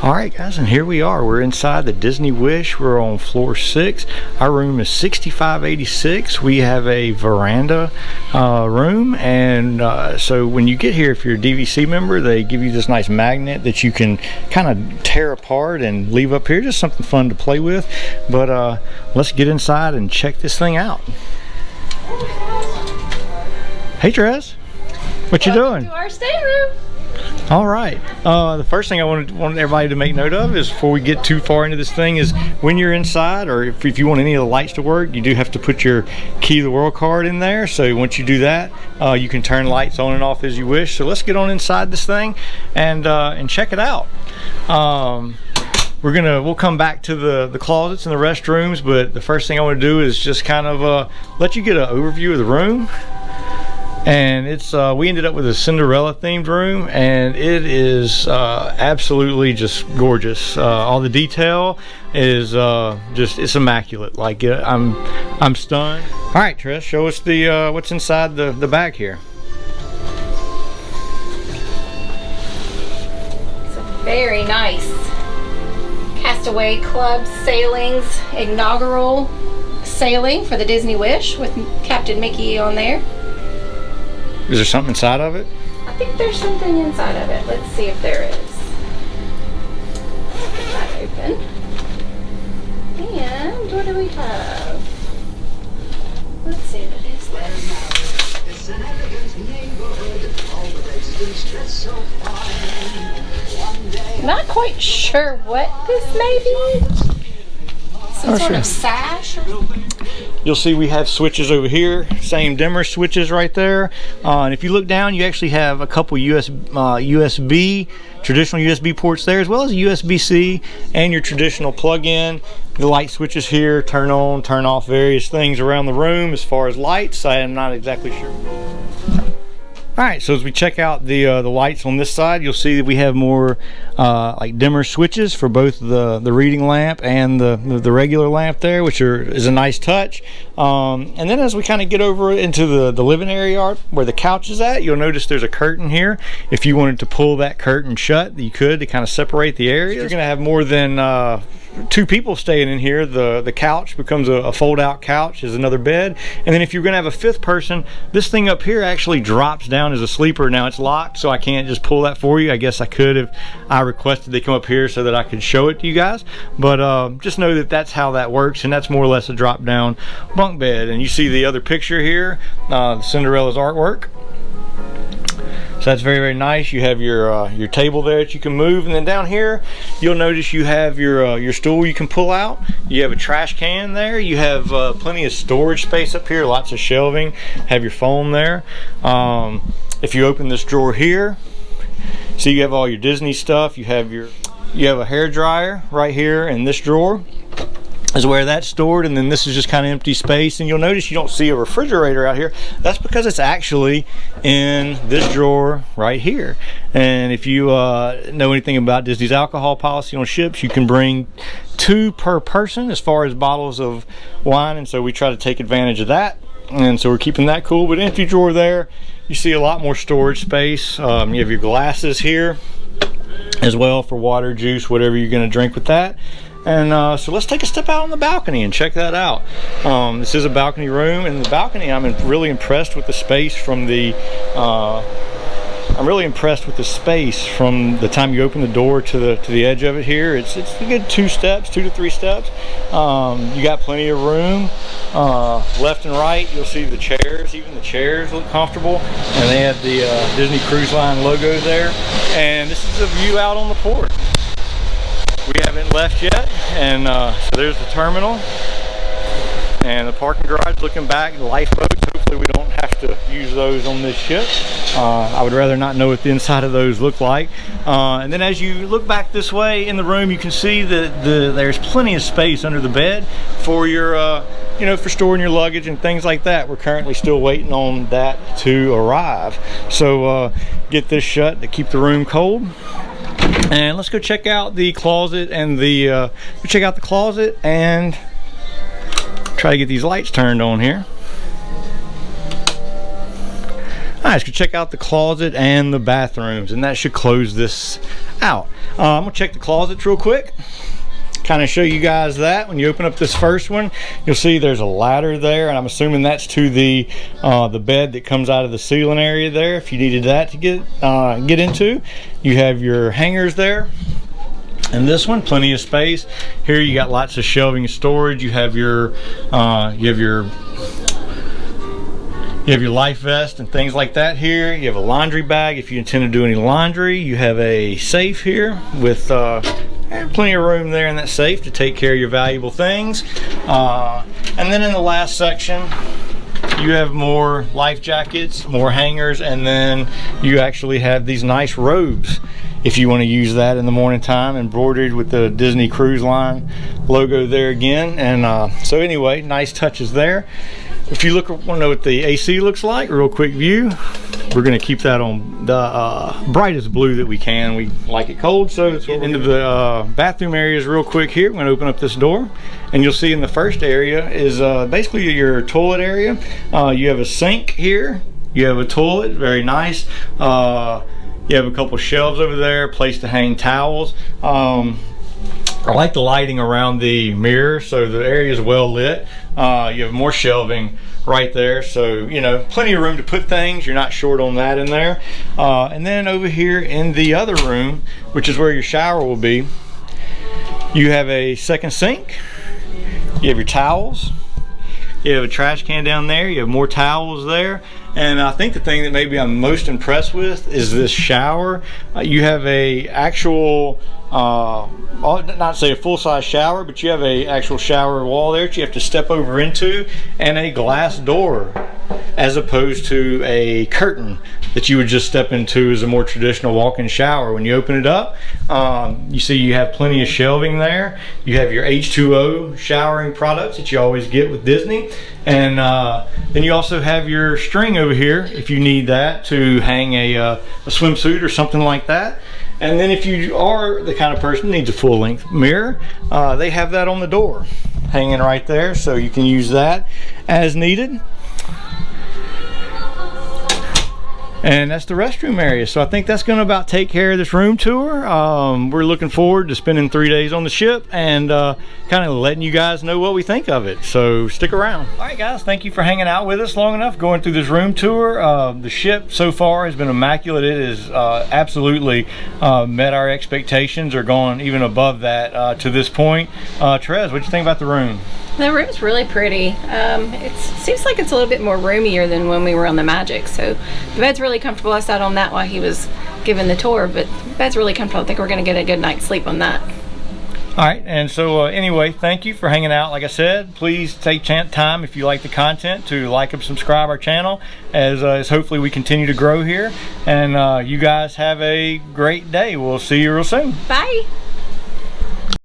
Alright guys, and here we are. We're inside the Disney Wish. We're on floor 6. Our room is 6586. We have a veranda room, and so when you get here, if you're a DVC member, they give you this nice magnet that you can kind of tear apart and leave up here. Just something fun to play with. But let's get inside and check this thing out. Hey Terese, what you doing? To our stateroom. All right. The first thing I want everybody to make note of is, before we get too far into this thing, is when you're inside, or if you want any of the lights to work, you do have to put your key to the world card in there. So once you do that, you can turn lights on and off as you wish. So let's get on inside this thing and check it out. We'll come back to the closets and the restrooms, but the first thing I want to do is just kind of let you get an overview of the room. And it's we ended up with a Cinderella themed room, and it is absolutely just gorgeous. All the detail is it's immaculate. Like I'm stunned. All right, Trish, show us the what's inside the bag here. It's a very nice Castaway Club sailings inaugural sailing for the Disney Wish with Captain Mickey on there. Is there something inside of it? I think there's something inside of it. Let's see if there is. Get that open. And what do we have? Let's see what is this. It's an elegant neighborhood. All the residents dress so fine. One day. Not quite sure what this may be. Some sort of sash or something. You'll see we have switches over here, same dimmer switches right there. And if you look down, you actually have a couple USB, traditional USB ports there, as well as a USB-C and your traditional plug-in. The light switches here, turn on, turn off various things around the room. As far as lights, I am not exactly sure. Alright, so as we check out the lights on this side, you'll see that we have more like dimmer switches for both the reading lamp and the regular lamp there, which is a nice touch. And then as we kind of get over into the living area where the couch is at, you'll notice there's a curtain here. If you wanted to pull that curtain shut, you could, to kind of separate the areas. If you're going to have more than 2 people staying in here, the couch becomes a fold-out couch, is another bed. And then if you're going to have a 5th person, this thing up here actually drops down as a sleeper. Now it's locked, so I can't just pull that for you. I guess I could if I requested they come up here so that I could show it to you guys. But just know that that's how that works, and that's more or less a drop-down bunk bed. And you see the other picture here, Cinderella's artwork. So that's very, very nice. You have your table there that you can move, and then down here you'll notice you have your stool you can pull out. You have a trash can there. You have plenty of storage space up here, lots of shelving. Have your phone there. If you open this drawer here, see you have all your Disney stuff. You have a hair dryer right here in this drawer is where that's stored, and then this is just kind of empty space. And you'll notice you don't see a refrigerator out here. That's because it's actually in this drawer right here. And if you know anything about Disney's alcohol policy on ships, you can bring 2 per person as far as bottles of wine, and so we try to take advantage of that, and so we're keeping that cool. But empty drawer there, you see a lot more storage space. You have your glasses here as well for water, juice, whatever you're going to drink with that. And so let's take a step out on the balcony and check that out. This is a balcony room, and the balcony, I'm really impressed with the space from the time you open the door to the edge of it here. It's a good 2 to 3 steps. You got plenty of room. Left and right, you'll see the chairs. Even the chairs look comfortable, and they have the Disney Cruise Line logo there. And this is a view out on the port. We haven't left yet, and so there's the terminal and the parking garage. Looking back, the lifeboats, hopefully we don't have to use those on this ship. I would rather not know what the inside of those look like. And then as you look back this way in the room, you can see that there's plenty of space under the bed for your for storing your luggage and things like that. We're currently still waiting on that to arrive, so get this shut to keep the room cold. And let's go check out the closet and try to get these lights turned on here. All Nice. Go check out the closet and the bathrooms, and that should close this out. I'm gonna check the closets real quick, kind of show you guys that. When you open up this first one, you'll see there's a ladder there, and I'm assuming that's to the bed that comes out of the ceiling area there, if you needed that to get into. You have your hangers there. And this one, plenty of space. Here you got lots of shelving and storage. You have your life vest and things like that here. You have a laundry bag if you intend to do any laundry. You have a safe here with plenty of room there in that safe to take care of your valuable things. And then in the last section, you have more life jackets, more hangers, and then you actually have these nice robes if you want to use that in the morning time, embroidered with the Disney Cruise Line logo there again. And so anyway, nice touches there. If you want to know what the AC looks like, real quick view. We're going to keep that on the brightest blue that we can. We like it cold, so let's get into the bathroom areas real quick here. I'm going to open up this door, and you'll see in the first area is basically your toilet area. You have a sink here. You have a toilet, very nice. You have a couple shelves over there, place to hang towels. I like the lighting around the mirror, so the area is well lit. You have more shelving right there, so you know, plenty of room to put things. You're not short on that in there. And then over here in the other room, which is where your shower will be, you have a second sink. You have your towels. You have a trash can down there. You have more towels there. And I think the thing that maybe I'm most impressed with is this shower. You have a actual, not say a full-size shower, but you have a actual shower wall there that you have to step over into, and a glass door, as opposed to a curtain that you would just step into as a more traditional walk-in shower. When you open it up, you see you have plenty of shelving there. You have your H2O showering products that you always get with Disney. And then you also have your string over here if you need that to hang a swimsuit or something like that. And then if you are the kind of person who needs a full-length mirror, they have that on the door hanging right there, so you can use that as needed. And that's the restroom area. So I think that's going to about take care of this room tour. We're looking forward to spending 3 days on the ship and kind of letting you guys know what we think of it. So stick around. All right, guys, thank you for hanging out with us long enough, going through this room tour. The ship so far has been immaculate. It has absolutely met our expectations, or gone even above that to this point. Terese, what do you think about the room? The room's really pretty. It seems like it's a little bit more roomier than when we were on the Magic. So the bed's really comfortable. I sat on that while he was giving the tour, but the bed's really comfortable. I think we're going to get a good night's sleep on that. All right, and so anyway, thank you for hanging out. Like I said, please take time if you like the content to like and subscribe our channel, as hopefully we continue to grow here. And you guys have a great day. We'll see you real soon. Bye.